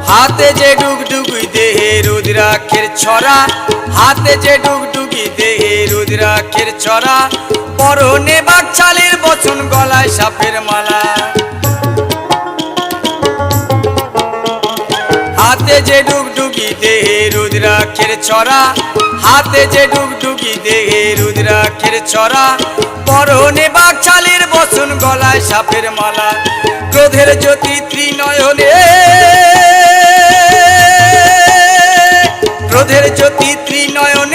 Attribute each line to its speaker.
Speaker 1: হাতে যে ডুগডুগি দেহে রুদ্রাক্ষের ছড়া, হাতে যে ডুগডুগি দেহে রুদ্রাক্ষের ছড়া, পরনে বাকছালের বচন গলায় সাপের মালা। হাতে যে ডুগডুগি দেহে রুদ্রাক্ষের ছড়া, হাতে যে ডুগডুগি দেহে রুদ্রাক্ষের ছড়া, পরনে বাকছালের বচন গলায় সাপের মালা। ক্রোধের জ্যোতি ত্রিনয়নে, ক্রোধের জ্যোতি ত্রিনয়নে